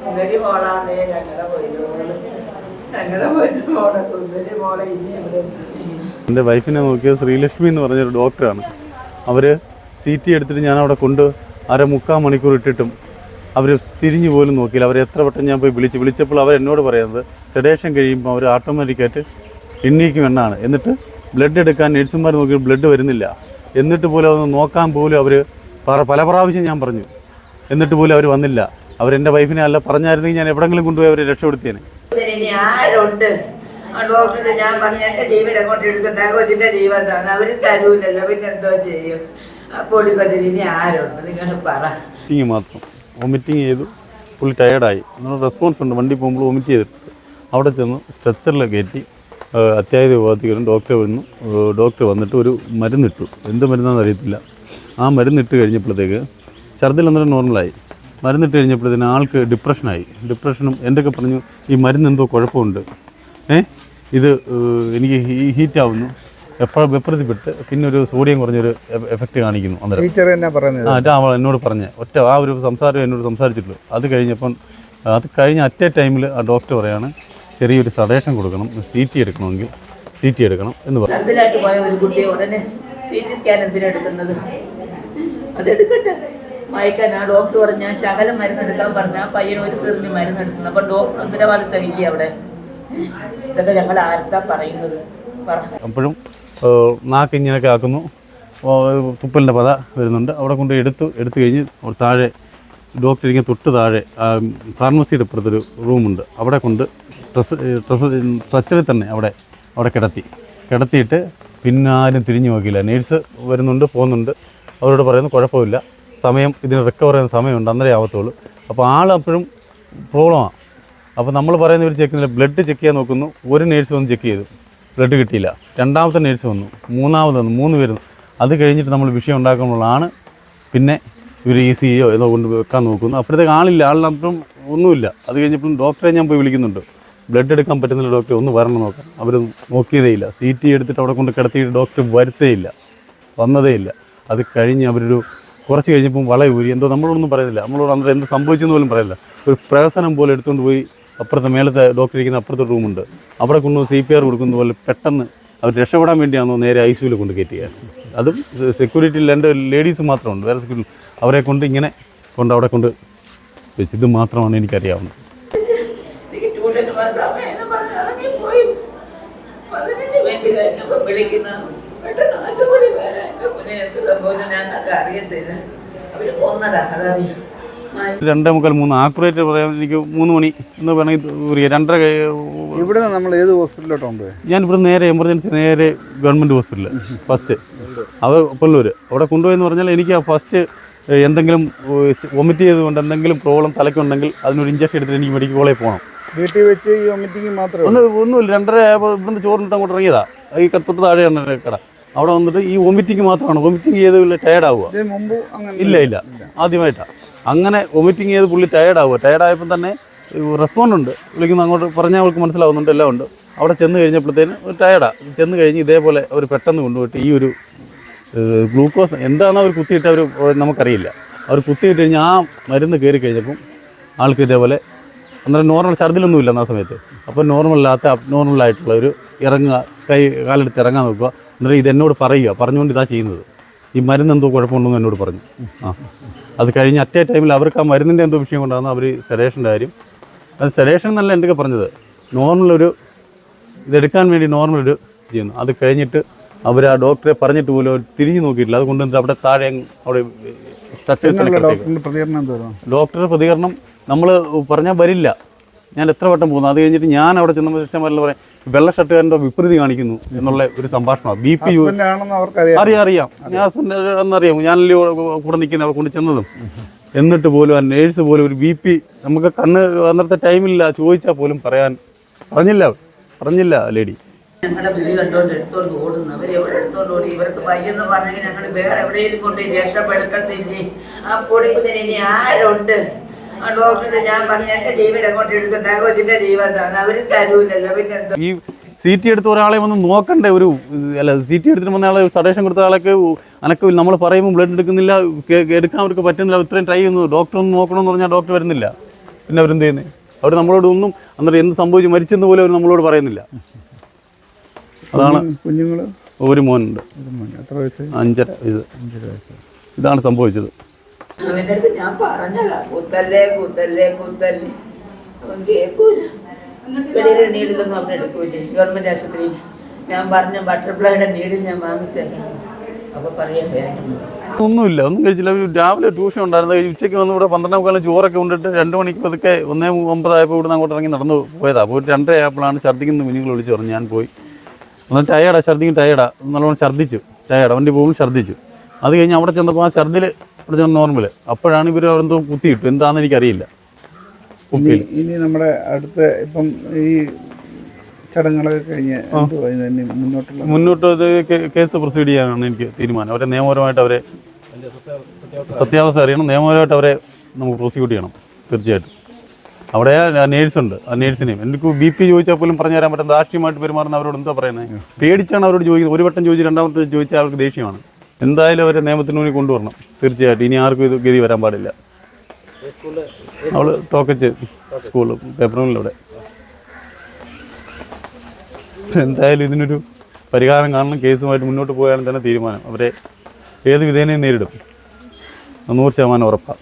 സുന്ദരി മോളാന്നേ ഞങ്ങളുടെ മോളെ സുന്ദരി മോളെ ഇനി എവിടെ. എൻ്റെ വൈഫിനെ നോക്കിയത് ശ്രീലക്ഷ്മി എന്ന് പറഞ്ഞൊരു ഡോക്ടറാണ്. അവർ CT എടുത്തിട്ട് ഞാൻ അവിടെ കൊണ്ട് 3/4 മണിക്കൂർ ഇട്ടിട്ടും അവർ തിരിഞ്ഞു പോലും നോക്കിയില്ല. അവർ എത്ര വട്ടം ഞാൻ പോയി വിളിച്ചപ്പോൾ അവർ എന്നോട് പറയുന്നത് സെഡേഷൻ കഴിയുമ്പോൾ അവർ ഓട്ടോമാറ്റിക്കായിട്ട് എണ്ണീക്കും എന്നാണ്. എന്നിട്ട് ബ്ലഡ് എടുക്കാൻ നഴ്സുമാർ നോക്കി ബ്ലഡ് വരുന്നില്ല. എന്നിട്ട് പോലും അതൊന്ന് നോക്കാൻ പോലും അവർ പല പ്രാവശ്യം ഞാൻ പറഞ്ഞു. എന്നിട്ട് പോലും അവർ വന്നില്ല. അവരെൻ്റെ വൈഫിനെ അല്ല പറഞ്ഞായിരുന്നെങ്കിൽ ഞാൻ എവിടെങ്കിലും കൊണ്ടുപോയി അവരെ രക്ഷപ്പെടുത്തിയേനെ. ഇനി ആരുണ്ട് ആ ഡോക്ടർ ഞാൻ പറഞ്ഞ എൻ്റെ ജീവൻ അങ്ങോട്ട് എടുത്തിട്ടുണ്ടാകും. കൊച്ചിൻ്റെ ജീവനാണ് അവർ തരൂല്ലല്ലോ, പിന്നെ എന്തോ ചെയ്യും. അപ്പോൾ കൊച്ചിന് ഇനി ആരുണ്ട് നിങ്ങൾ പറ. മാത്രം വൊമിറ്റിങ് ചെയ്തു, ഫുൾ ടയേർഡായി. നമ്മൾ റെസ്പോൺസ് ഉണ്ട്. വണ്ടി പോകുമ്പോൾ വൊമിറ്റ് ചെയ്തിട്ട് അവിടെ ചെന്ന് സ്ട്രെച്ചറിൽ കയറ്റി അത്യാഹിത വിഭാഗത്തിൽ ഡോക്ടർ വന്നിട്ട് ഒരു മരുന്നിട്ടു. എന്ത് മരുന്നാണെന്ന് അറിയത്തില്ല. ആ മരുന്നിട്ട് കഴിഞ്ഞപ്പോഴത്തേക്ക് ഛർദ്ദിൽ അന്നേരം നോർമലായി. മരുന്നിട്ട് കഴിഞ്ഞപ്പോഴത്തേന് ആൾക്ക് ഡിപ്രഷനും എന്തൊക്കെ പറഞ്ഞു, ഈ മരുന്ന് എന്തോ കുഴപ്പമുണ്ട്, ഇത് എനിക്ക് ഹീറ്റാവുന്നു, വെപ്രതിപ്പെട്ട് പിന്നെ ഒരു സോഡിയം കുറഞ്ഞൊരു എഫക്റ്റ് കാണിക്കുന്നു. അന്നേരം അവൾ എന്നോട് പറഞ്ഞ് ആ ഒരു സംസാരം എന്നോട് സംസാരിച്ചിട്ടുള്ളൂ. അത് കഴിഞ്ഞ അറ്റേ ടൈമിൽ ആ ഡോക്ടർ പറയാണ് ചെറിയൊരു സഡേഷൻ കൊടുക്കണം, CT എടുക്കണമെങ്കിൽ CT എടുക്കണം എന്ന് പറഞ്ഞു. ഛർദ്ദിലായിട്ട് പോയ ഒരു കുട്ടിയെ ഉടനെ CT സ്കാൻ എന്തിനെടുക്കുന്നത്? അതെടുക്കട്ടെ, വായിക്കാൻ. ആ ഡോക്ടർ പറഞ്ഞു ഞാൻ ശകലം മരുന്നെടുക്കാൻ പറഞ്ഞാൽ ആ പയ്യന് ഒരു സിറിഞ്ഞ് മരുന്നെടുക്കുന്നു. അപ്പം ഡോക്ടർ ഉത്തരവാദിത്തമില്ലേ അവിടെ? ഇതൊക്കെ ഞങ്ങൾ ആർക്കാ പറയുന്നത് പറ. അപ്പോഴും നാക്ക് ഇങ്ങനെയൊക്കെ ആക്കുന്നു, തുപ്പലിൻ്റെ പത വരുന്നുണ്ട്. അവിടെ കൊണ്ട് എടുത്തു കഴിഞ്ഞ് താഴെ ഡോക്ടർ ഇങ്ങനെ തൊട്ട് താഴെ ഫാർമസിയുടെ ഇപ്പുറത്തൊരു റൂമുണ്ട്. അവിടെ കൊണ്ട് സ്ട്രെച്ചറിൽ തന്നെ അവിടെ കിടത്തിയിട്ട് പിന്നെ ആരും തിരിഞ്ഞു നോക്കിയില്ല. നേഴ്സ് വരുന്നുണ്ട്, പോകുന്നുണ്ട്. അവരോട് പറയുന്നു കുഴപ്പമില്ല, ഇതിന് റിക്കവർ ചെയ്യുന്ന സമയമുണ്ട്, അന്നേരം ആവത്തുള്ളൂ. അപ്പോൾ ആളപ്പോഴും പ്രോബ്ലമാണ്. അപ്പോൾ നമ്മൾ പറയുന്ന ഇവർ ചെക്ക് ചെയ്യുന്നില്ല. ബ്ലഡ് ചെക്ക് ചെയ്യാൻ നോക്കുന്നു. ഒരു നേഴ്സ് വന്ന് ചെക്ക് ചെയ്തു, ബ്ലഡ് കിട്ടിയില്ല. രണ്ടാമത്തെ നേഴ്സ് വന്നു, മൂന്നാമത് വന്നു, 3 പേര്. അത് കഴിഞ്ഞിട്ട് നമ്മൾ വിഷയം ഉണ്ടാക്കുമ്പോഴാണ് പിന്നെ ഇവർ ECGയോ ഏതോ കൊണ്ട് വെക്കാൻ നോക്കുന്നു. അപ്പോഴത്തേക്ക് ആളിനപ്പുറം ഒന്നുമില്ല. അത് കഴിഞ്ഞപ്പോൾ ഡോക്ടറെ ഞാൻ പോയി വിളിക്കുന്നുണ്ട്. ബ്ലഡ് എടുക്കാൻ പറ്റുന്നില്ല ഡോക്ടറെ, ഒന്ന് വരണം നോക്കാം. അവർ നോക്കിയതേയില്ല. CT എടുത്തിട്ട് അവിടെ കൊണ്ട് കിടത്തിയിട്ട് ഡോക്ടർ വന്നതേയില്ല. അത് കഴിഞ്ഞ് അവരൊരു കുറച്ച് കഴിഞ്ഞപ്പം ഊരി എന്തോ നമ്മളോടൊന്നും പറയുന്നില്ല. നമ്മളോട് അന്നേരം എന്ത് സംഭവിച്ചെന്ന് പോലും പറയില്ല. ഒരു പ്രഹസനം പോലെ എടുത്തുകൊണ്ട് പോയി അപ്പുറത്തെ മേലത്തെ ഡോക്ടർ ഇരിക്കുന്ന അപ്പുറത്തെ റൂമുണ്ട്, അവിടെ കൊണ്ടുപോയി CPR കൊടുക്കുന്ന പോലെ പെട്ടെന്ന് അവർ രക്ഷപ്പെടാൻ വേണ്ടിയാണോ നേരെ ICUവിൽ കൊണ്ട് കയറ്റിയത്. അതും സെക്യൂരിറ്റിയിൽ 2 ലേഡീസ് മാത്രമുണ്ട്, വേറെ സെക്യൂരിറ്റി. അവരെ കൊണ്ട് ഇങ്ങനെ അവിടെ കൊണ്ട് വെച്ച്. ഇത് മാത്രമാണ് എനിക്കറിയാവുന്നത്. അറിയത്തില്ല. 2:45 ആക്യുറേറ്റ് പറയാൻ എനിക്ക് 3 മണി എന്ന് വേണമെങ്കിൽ 2:30. ഇവിടെ നമ്മൾ ഏത് ഹോസ്പിറ്റലിലോട്ടുണ്ട്? ഞാൻ ഇവിടെ നേരെ എമർജൻസി നേരെ ഗവൺമെൻറ് ഹോസ്പിറ്റലിൽ ഫസ്റ്റ് പുല്ലൂർ അവിടെ കൊണ്ടുപോയെന്ന് പറഞ്ഞാൽ എനിക്ക് ആ ഫസ്റ്റ് എന്തെങ്കിലും വൊമിറ്റ് ചെയ്തുകൊണ്ട് എന്തെങ്കിലും പ്രോബ്ലം തലയ്ക്കുണ്ടെങ്കിൽ അതിനൊരു ഇഞ്ചക്ഷൻ എടുത്തിട്ട് എനിക്ക് മെഡിക്കൽ കോളേജിൽ പോകണം. വീട്ടിൽ വെച്ച് ഈ വൊമിറ്റിങ് മാത്രമേ ഒന്നുമില്ല. 2:30 ആയപ്പോൾ ഇവിടുന്ന് ചോറിട്ട് അങ്ങോട്ട് ഇറങ്ങിയതാണ്. ഈ തൊട്ട് താഴെയാണ് കട. അവിടെ വന്നിട്ട് ഈ വൊമിറ്റിങ് മാത്രമാണ്. വൊമിറ്റിങ് ചെയ്ത് ടയർഡാവുക. ഇല്ല ആദ്യമായിട്ടാണ് അങ്ങനെ വൊമിറ്റിങ് ചെയ്ത് പുള്ളി ടയർഡായപ്പോൾ തന്നെ റെസ്പോണ്ട് ഉണ്ട്. വിളിക്കുന്ന അങ്ങോട്ട് പറഞ്ഞാൽ അവൾക്ക് മനസ്സിലാവുന്നുണ്ട്, എല്ലാം ഉണ്ട്. അവിടെ ചെന്ന് കഴിഞ്ഞപ്പോഴത്തേന് ചെന്ന് കഴിഞ്ഞ് ഇതേപോലെ അവർ പെട്ടെന്ന് കൊണ്ടുപോയിട്ട് ഈ ഒരു ഗ്ലൂക്കോസ് എന്താണെന്ന് അവർ കുത്തിയിട്ട് നമുക്കറിയില്ല. അവർ കുത്തിയിട്ട് കഴിഞ്ഞാൽ ആ മരുന്ന് കയറി കഴിഞ്ഞപ്പം ആൾക്ക് ഇതേപോലെ അന്നേരം നോർമൽ ഛർദിലൊന്നുമില്ല ആ സമയത്ത്. അപ്പോൾ നോർമലല്ലാത്ത അബ്നോർമലായിട്ടുള്ള ഒരു കാലെടുത്ത് ഇറങ്ങാൻ നോക്കുക. എന്നിട്ട് ഇതെന്നോട് പറഞ്ഞുകൊണ്ട് ഇതാ ചെയ്യുന്നത്. ഈ മരുന്ന് എന്തോ കുഴപ്പമുണ്ടെന്ന് എന്നോട് പറഞ്ഞു. അത് കഴിഞ്ഞ് അറ്റേ ടൈമിൽ അവർക്ക് ആ മരുന്നിൻ്റെ എന്തോ വിഷയം കൊണ്ടാണ് അവർ സെഡേഷൻ്റെ കാര്യം. അത് സെഡേഷൻ എന്നല്ല എന്തൊക്കെ പറഞ്ഞത്, ഇതെടുക്കാൻ വേണ്ടി നോർമലൊരു ചെയ്യുന്നു. അത് കഴിഞ്ഞിട്ട് അവർ ആ ഡോക്ടറെ പറഞ്ഞിട്ട് പോലും തിരിഞ്ഞു നോക്കിയിട്ടില്ല. അതുകൊണ്ട് അവിടെ താഴെ അവിടെ ഡോക്ടറുടെ പ്രതികരണം നമ്മൾ പറഞ്ഞാൽ വരില്ല. ഞാൻ എത്ര വട്ടം പോകുന്നു. അത് കഴിഞ്ഞിട്ട് ഞാൻ അവിടെ ചെന്ന സിസ്റ്റർമാരെല്ലാം പറയാം വെള്ള ഷർട്ടുകാരൻ്റെ വിപരീതി കാണിക്കുന്നു എന്നുള്ള ഒരു സംഭാഷണമാണ്. BP അറിയാം, ഞാൻ ഹസ്ബൻഡ് എന്നറിയാം. ഞാനല്ലേ കൂടെ നിൽക്കുന്നത് അവിടെ കൊണ്ട് ചെന്നതും. എന്നിട്ട് പോലും ആ നേഴ്സ് പോലും ഒരു BP നമുക്ക് അന്നത്തെ ടൈമില്ല, ചോദിച്ചാൽ പോലും പറഞ്ഞില്ല ലേഡി. ഞങ്ങളുടെ വിളി കണ്ടോണ്ട് എടുത്തോണ്ട് ഓടുന്നു. അവരെവിടെ എടുത്തോണ്ട് ഓടി? ഇവർക്ക് പയ്യെന്ന് പറഞ്ഞെങ്കിൽ ഞങ്ങൾ വേറെ എവിടെയെങ്കിലും കൊണ്ട് രക്ഷപ്പെടുത്തത്തില്ലേ? ആ പൊടിപ്പതിന് ഇനി ആരുണ്ട്? ആ ഡോക്ടറെ ഞാൻ പറഞ്ഞ എൻ്റെ ജീവൻ അങ്ങോട്ട് എടുത്തിട്ടുണ്ടാകും. കൊച്ചിൻ്റെ ജീവനാണ് അവർ തരൂല്ലല്ലോ, പിന്നെന്തോ. ഈ CT എടുത്ത ഒരാളെ വന്ന് നോക്കണ്ടേ? CT എടുത്തിട്ട് വന്ന ആളെ സഡേഷൻ കൊടുത്ത ആളൊക്കെ അനക്ക് നമ്മൾ പറയുമ്പോൾ ബ്ലഡ് എടുക്കുന്നില്ല, എടുക്കാൻ അവർക്ക് പറ്റുന്നില്ല. ഇത്രയും ട്രൈ ചെയ്യുന്നു. ഡോക്ടർ ഒന്ന് നോക്കണമെന്ന് പറഞ്ഞാൽ ഡോക്ടർ വരുന്നില്ല. പിന്നെ അവരെന്ത് ചെയ്യുന്നത്? അവർ നമ്മളോട് ഒന്നും അന്നേരം എന്ത് സംഭവിച്ചു മരിച്ചെന്ന് പോലും അവർ നമ്മളോട് പറയുന്നില്ല. അതാണ്. കുഞ്ഞുങ്ങൾ ഒരു മോനുണ്ട്, എത്ര വയസ്സ്? 5.5 വയസ്സ്. 5 വയസ്സ്. ഇതാണ് സംഭവിച്ചത്. അവൻ്റെ അടുത്ത് ഞാൻ പറഞ്ഞതാ, കുത്തല്ലേ കുത്തല്ലേ കുത്തല്ലേ, അവൻ കേൾക്കൂല. വെളിയിലെ നീഡിലൊന്നും അവൻ എടുക്കൂലേ. ഗവൺമെൻറ് ആശുപത്രിയിൽ ഞാൻ പറഞ്ഞ ബട്ടർഫ്ലൈയുടെ നീഡിൽ ഞാൻ വാങ്ങിച്ചേക്കണം. അപ്പോൾ പറയാൻ വേണ്ടെന്ന്. ഒന്നുമില്ല, ഒന്നും കഴിച്ചില്ല. രാവിലെ ട്യൂഷൻ ഉണ്ടായിരുന്നു. ഉച്ചയ്ക്ക് വന്ന് ഇവിടെ 12:15 ചോറൊക്കെ കൊണ്ടിട്ട് 2 മണിക്ക് പതുക്കെ 1:09 ആയപ്പോൾ ഇവിടെ നിന്ന് അങ്ങോട്ട് ഇറങ്ങി നടന്ന് പോയതാണ്. പോയിട്ട് 2:30 ആയപ്പോഴാണ് ഛർദ്ദിക്കുന്ന കുഞ്ഞുങ്ങൾ വിളിച്ച് പറഞ്ഞു. ഞാൻ പോയി. എന്നിട്ട് ടയേർഡാ, ഛർദ്ദിക്കും ടയേർഡാ, നല്ലോണം ഛർദ്ദിച്ചു. ടയേർഡാ, വണ്ടി പോകുമ്പോൾ ഛർദ്ദിച്ചു. അത് കഴിഞ്ഞ് അവിടെ ചെന്നപ്പോൾ ആ ഛർദ്ദിൽ ഇവിടെ ചെന്ന് നോർമൽ. അപ്പോഴാണ് ഇവർ എന്തോ കുത്തിയിട്ടു. എന്താണെന്ന് എനിക്കറിയില്ല. ഇനി നമ്മുടെ അടുത്ത ഇപ്പം ഈ ചടങ്ങുകളൊക്കെ കഴിഞ്ഞ് മുന്നോട്ട് ഇത് കേസ് പ്രൊസീഡ് ചെയ്യാനാണ് എനിക്ക് തീരുമാനം. അവരെ നിയമപരമായിട്ട് അവരെ സത്യാവസ്ഥ അറിയണം. നിയമപരമായിട്ട് അവരെ നമുക്ക് പ്രോസിക്യൂട്ട് ചെയ്യണം തീർച്ചയായിട്ടും. അവിടെ നേഴ്സുണ്ട്. ആ നേഴ്സിനെയും എനിക്ക് BP ചോദിച്ചാൽ പോലും പറഞ്ഞു തരാൻ പറ്റും. ധാർഷ്ട്യമായിട്ട് പെരുമാറുന്ന അവരോട് എന്താ പറയുന്നത്? പേടിച്ചാണ് അവരോട് ചോദിക്കുന്നത്. ഒരു വട്ടം ചോദിച്ച് രണ്ടാമത്തെ ചോദിച്ചാൽ അവർക്ക് ദേഷ്യമാണ്. എന്തായാലും അവരെ നിയമത്തിന് മുന്നിൽ കൊണ്ടുവരണം തീർച്ചയായിട്ടും. ഇനി ആർക്കും ഇത് ഗതി വരാൻ പാടില്ല. അവൾ തോക്കച്ച് സ്കൂൾ പേപ്പറിലൂടെ എന്തായാലും ഇതിനൊരു പരിഹാരം കാണണം. കേസുമായിട്ട് മുന്നോട്ട് പോയാലും തന്നെ തീരുമാനം. അവരെ ഏത് വിധേനയും നേരിടും. 100% ഉറപ്പാണ്.